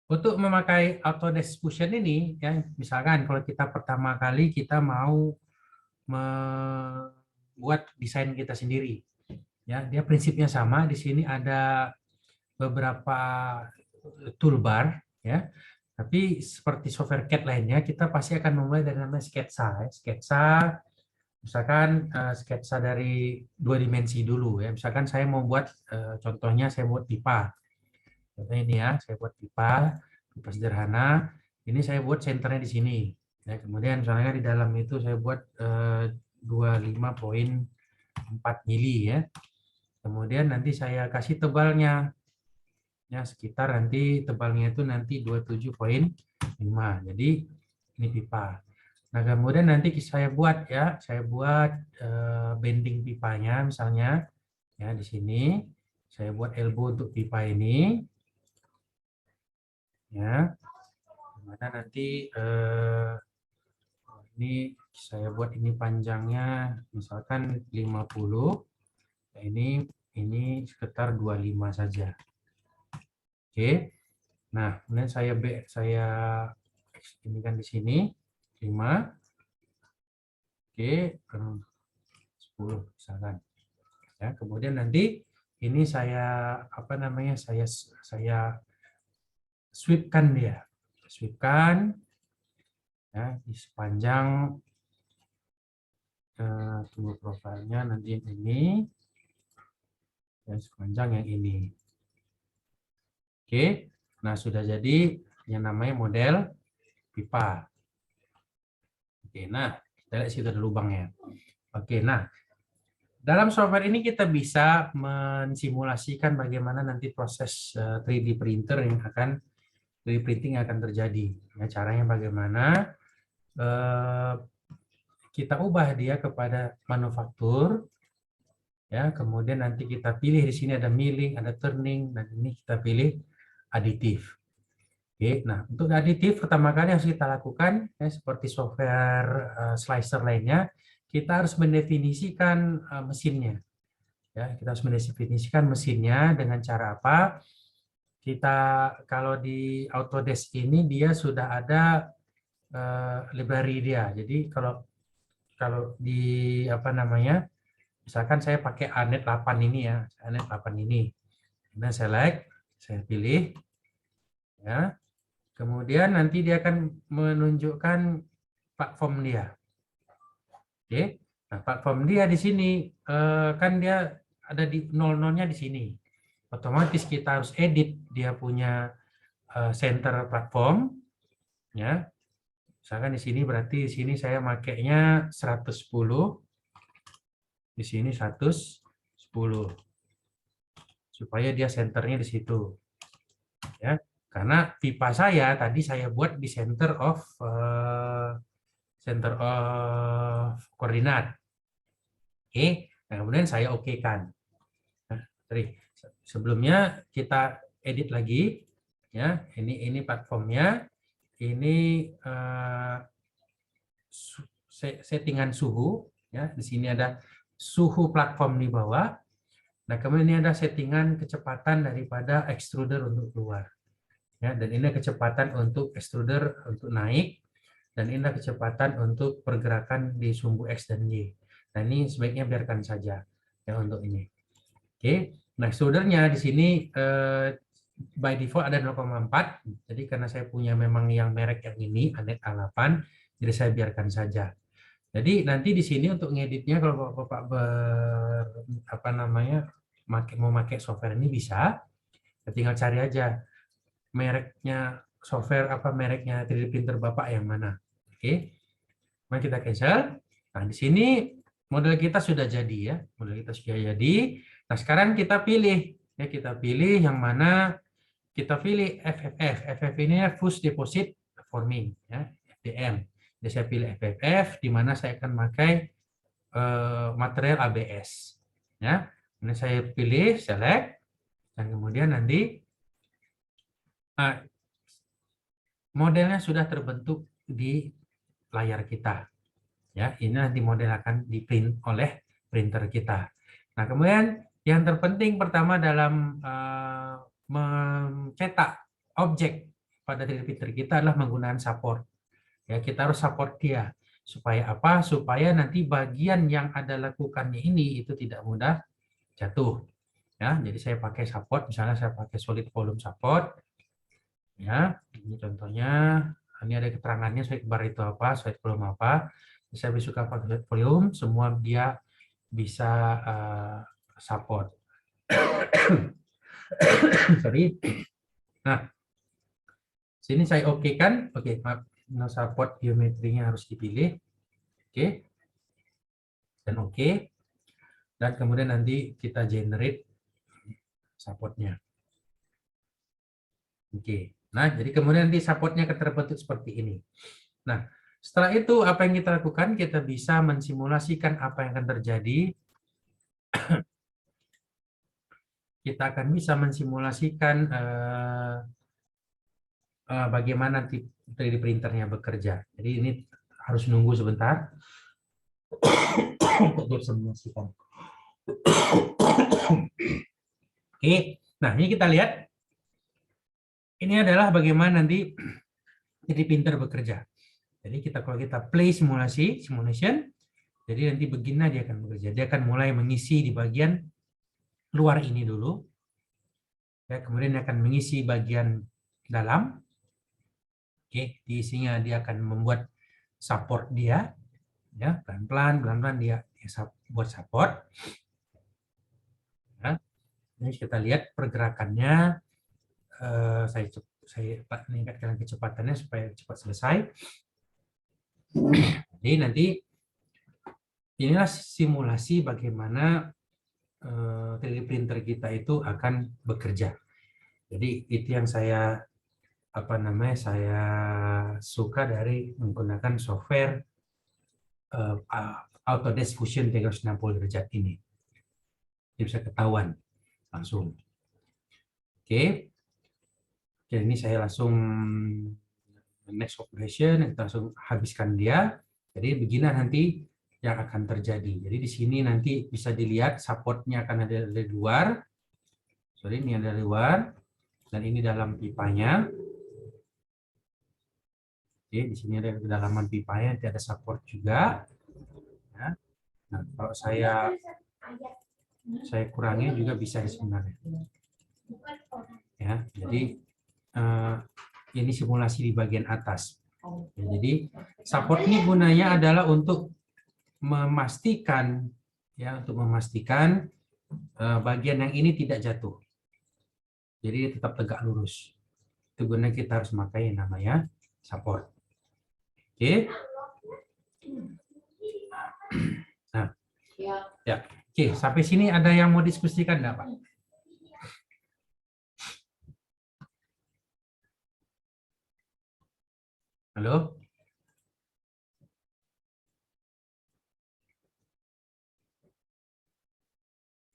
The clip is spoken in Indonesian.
Untuk memakai Autodesk Fusion ini, ya, misalkan kalau kita pertama kali kita mau membuat desain kita sendiri, ya, dia prinsipnya sama. Di sini ada beberapa toolbar, ya. Tapi seperti software CAD lainnya, kita pasti akan memulai dari namanya sketsa. Sketsa, misalkan sketsa dari 2 dimensi dulu, ya. Misalkan saya mau buat, contohnya saya buat pipa. Contohnya ini ya, saya buat pipa sederhana. Ini saya buat senternya di sini. Ya, kemudian misalnya di dalam itu saya buat 25,4 mili ya. Kemudian nanti saya kasih tebalnya. Ya, sekitar nanti tebalnya itu nanti 27,5. Jadi ini pipa. Nah, kemudian nanti saya buat ya, saya buat bending pipanya misalnya ya di sini. Saya buat elbow untuk pipa ini. Ya. Dimana nanti ini saya buat ini panjangnya misalkan 50. Nah, ini sekitar 25 saja. Oke. Nah, kemudian saya ini kan di sini 5. Oke, 10 misalkan. Ya, kemudian nanti ini saya apa namanya? Saya sweepkan dia. Sweepkan ya di sepanjang tunggu profilnya nanti ini ya sepanjang yang ini. Oke, nah sudah jadi yang namanya model pipa. Oke, nah kita lihat situ ada lubangnya. Oke, nah dalam software ini kita bisa mensimulasikan bagaimana nanti proses 3D printer yang akan 3D printing yang akan terjadi. Nah, caranya bagaimana? Kita ubah dia kepada manufaktur. Ya, kemudian nanti kita pilih di sini ada milling, ada turning, dan ini kita pilih aditif. Oke, nah untuk aditif pertama kali harus kita lakukan ya, seperti software slicer lainnya, kita harus mendefinisikan mesinnya. Ya, kita harus mendefinisikan mesinnya dengan cara apa? Kita kalau di Autodesk ini dia sudah ada library dia. Jadi kalau di apa namanya? Misalkan saya pakai Anet 8 ini ya, Anet 8 ini. Kemudian select, saya pilih ya. Kemudian nanti dia akan menunjukkan platform dia. Oke. Nah, platform dia di sini kan dia ada di 00-nya di sini. Otomatis kita harus edit dia punya center platform ya. Misalkan di sini berarti di sini saya makainya 110. Di sini 110 supaya dia senternya di situ ya, karena pipa saya tadi saya buat di center of koordinat. Oke, nah, kemudian saya oke kan. Nah, sebelumnya kita edit lagi ya, ini platformnya, ini settingan suhu ya, di sini ada suhu platform di bawah. Nah, kemudian ini ada settingan kecepatan daripada extruder untuk keluar. Ya, dan ini kecepatan untuk extruder untuk naik, dan ini kecepatan untuk pergerakan di sumbu X dan Y. Nah, ini sebaiknya biarkan saja ya untuk ini. Oke, nah extrudernya di sini by default ada 0,4. Jadi karena saya punya memang yang merek yang ini, Anet A8, jadi saya biarkan saja. Jadi nanti di sini untuk ngeditnya kalau Bapak apa namanya mau pakai software ini bisa, tinggal cari aja mereknya software apa mereknya 3D printer Bapak yang mana. Oke. Mari kita cancel. Nah, di sini model kita sudah jadi ya. Model kita sudah jadi. Nah, sekarang kita pilih ya, kita pilih yang mana, kita pilih FFF. FFF ini Fuse Deposit Forming ya, FDM. Jadi saya pilih FFF di mana saya akan pakai material ABS ya. Ini saya pilih select, dan kemudian nanti modelnya sudah terbentuk di layar kita ya. Ini nanti model akan di print oleh printer kita. Nah, kemudian yang terpenting pertama dalam mencetak objek pada 3D printer kita adalah menggunakan support. Ya, kita harus support dia. Supaya apa? Supaya nanti bagian yang ada lekukannya ini itu tidak mudah jatuh. Ya, jadi saya pakai support, misalnya saya pakai solid volume support. Ya, ini contohnya. Ini ada keterangannya solid bar itu apa, solid volume apa. Saya lebih suka pakai solid volume, semua dia bisa support. Sorry. Nah, sini saya oke kan? Oke, no support geometrinya harus dipilih. Oke. Dan oke. Dan kemudian nanti kita generate supportnya. Oke. Nah, jadi kemudian nanti supportnya terbentuk seperti ini. Nah, setelah itu apa yang kita lakukan? Kita bisa mensimulasikan apa yang akan terjadi. Kita akan bisa mensimulasikan bagaimana nanti 3D printernya bekerja. Jadi ini harus nunggu sebentar untuk disimulasikan. Oke, nah ini kita lihat. Ini adalah bagaimana nanti 3D printer bekerja. Jadi kalau kita play simulation, jadi nanti begini dia akan bekerja. Dia akan mulai mengisi di bagian luar ini dulu. Ya, kemudian dia akan mengisi bagian dalam. Oke, diisinya dia akan membuat support dia. Ya, pelan-pelan dia buat support. Ya, ini kita lihat pergerakannya. Saya meningkatkan kecepatannya supaya cepat selesai. Jadi nanti inilah simulasi bagaimana 3D printer kita itu akan bekerja. Jadi itu yang saya saya suka dari menggunakan software Autodesk Fusion 360 derajat ini. Ini bisa ketahuan langsung. Oke. Jadi ini saya langsung next operation, kita langsung habiskan dia. Jadi begini nanti yang akan terjadi. Jadi di sini nanti bisa dilihat supportnya akan ada dari luar. Sorry, ini ada dari luar. Dan ini dalam pipanya. Oke, di sini ada kedalaman pipanya, nanti ada support juga. Ya. Nah, kalau saya kurangi juga bisa sebenarnya. Ya, jadi ini simulasi di bagian atas. Ya, jadi support ini gunanya adalah untuk memastikan bagian yang ini tidak jatuh. Jadi tetap tegak lurus. Itu gunanya kita harus memakai yang namanya support. Oke. Nah, ya. Oke, sampai sini ada yang mau diskusikan enggak, Pak? Halo?